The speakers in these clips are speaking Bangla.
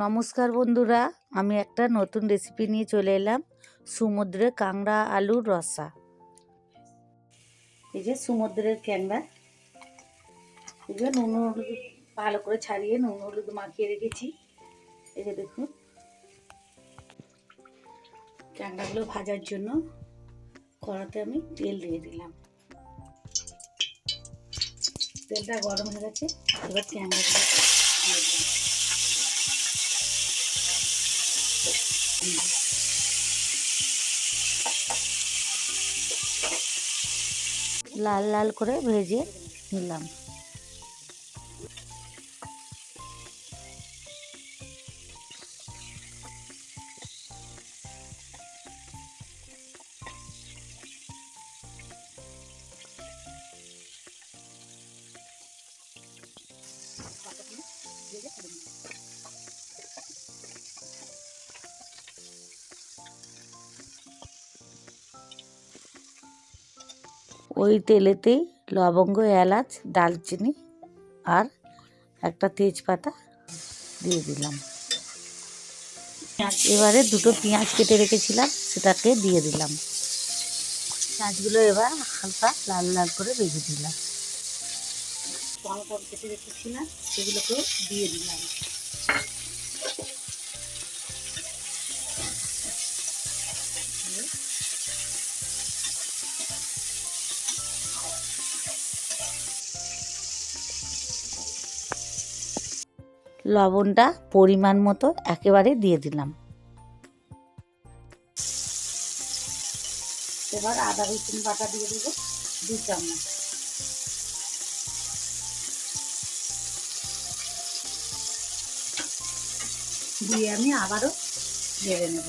নমস্কার বন্ধুরা, আমি একটা নতুন রেসিপি নিয়ে চলে এলাম। সমুদ্রের কাঁকড়া আলুর রসা। এই যে সমুদ্রের কাঁকড়া, এই যে নুন হলুদ ভালো করে ছাড়িয়ে নুন হলুদ মাখিয়ে রেখেছি। এই যে দেখুন, কাঁকড়াগুলো ভাজার জন্য কড়াতে আমি তেল দিয়ে দিলাম। তেলটা গরম হয়ে গেছে, এবার কাঁকড়াগুলো দিয়ে দিলাম। লাল লাল করে ভেজে নিলাম। ওই তেলেতেই লবঙ্গ, এলাচ, দালচিনি আর একটা তেজপাতা দিয়ে দিলাম। এবারে দুটো পেঁয়াজ কেটে রেখেছিলাম, সেটাকে দিয়ে দিলাম। পেঁয়াজগুলো এবার হালকা লাল লাল করে ভেজে দিলাম। টমেটো কেটে রেখেছিলাম, সেগুলোকেও দিয়ে দিলাম। লবণটা পরিমাণ মতো একেবারে দিয়ে দিলাম। এবার আদা রসুন বাটা দিয়ে দেবো 2 চামচ। দিয়ে আমি আবারও নেড়ে নেব।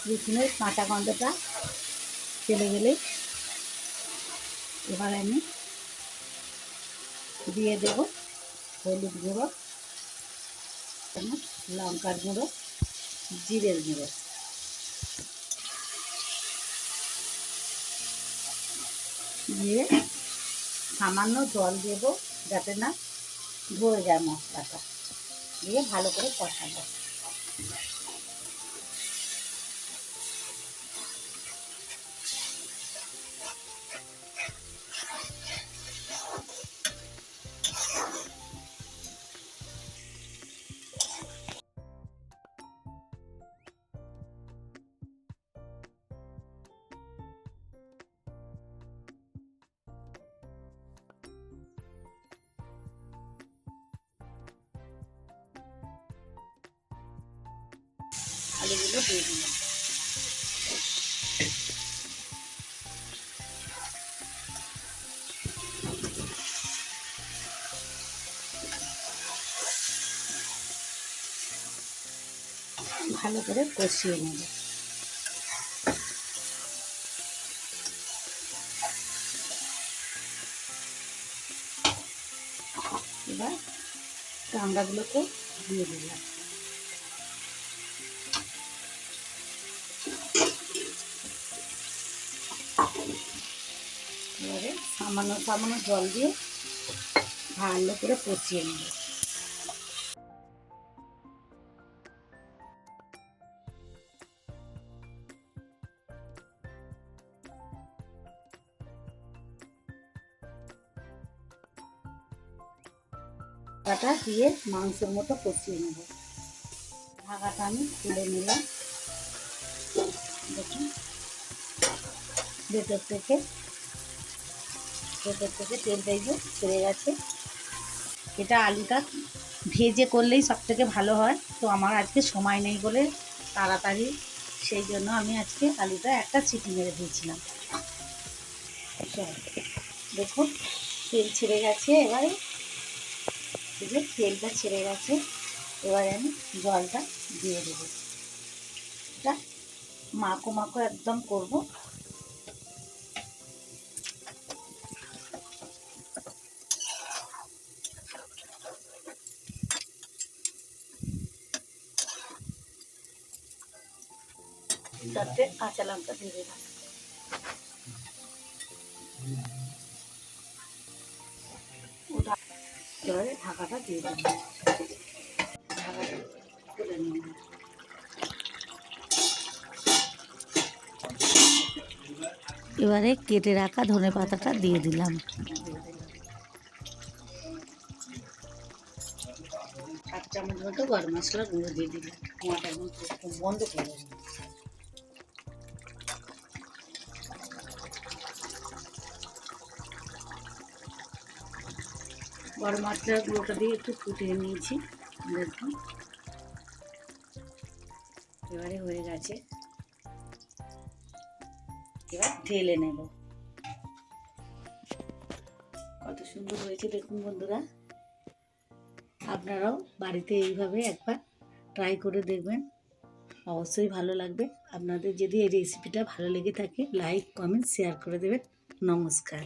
রসুনের কাঁচা গন্ধটা চলে গেলে এবার আমি দিয়ে দেব হলুদ গুঁড়ো, লঙ্কার গুঁড়ো, জিরের গুঁড়ো। দিয়ে সামান্য জল দেব, যাতে না ধরে যায় মশলাটা। দিয়ে ভালো করে কষাবো। আলুগুলো দিয়ে দিলাম। ভালো করে কষিয়ে নেব। এবার কাঁকড়াগুলোকে দিয়ে দিলাম। এবারে সামান্য সামান্য জল দিয়ে ভালো করে কষিয়ে নেব। ঢাকাটা দিয়ে মাংসের মতো কষিয়ে নেব। ঢাকাটা আমি তুলে নিলাম। দেখুন, ভেতর থেকে তেলটা এই যে ছেড়ে গেছে। এটা আলুটা ভেজে করলেই সব থেকে ভালো হয়, তো আমার আজকে সময় নেই বলে তাড়াতাড়ি, সেই জন্য আমি আজকে আলুটা একটা সিটি মেরে দিয়েছিলাম। দেখুন, তেল ছেড়ে গেছে। এবারে এই যে তেলটা ছেড়ে গেছে, এবারে আমি জলটা দিয়ে দেবো। এটা মাখো মাখো একদম করবো। তাতে কাঁচা লঙ্কা দিয়ে দিলাম। এবারে ঢাকাটা দিয়ে দেবো, ঢাকাটা খুলে নেব। এবারে কেটে রাখা ধনে পাতাটা দিয়ে দিলাম। 8 চামচ মতো গরম মশলা গুঁড়ো দিয়ে দিলাম। ধোঁয়াটা একদম বন্ধ করে দেবো। গরম মশলার গুঁড়োটা দিয়ে একটু ফুটিয়ে নিয়েছি, দেখুন এবারে হয়ে গেছে। এবার ঢেলে নেব। কত সুন্দর হয়েছে দেখুন বন্ধুরা, আপনারাও বাড়িতে এইভাবে একবার ট্রাই করে দেখবেন, অবশ্যই ভালো লাগবে। আপনাদের যদি এই রেসিপিটা ভালো লেগে থাকে লাইক কমেন্ট শেয়ার করে দেবেন। নমস্কার।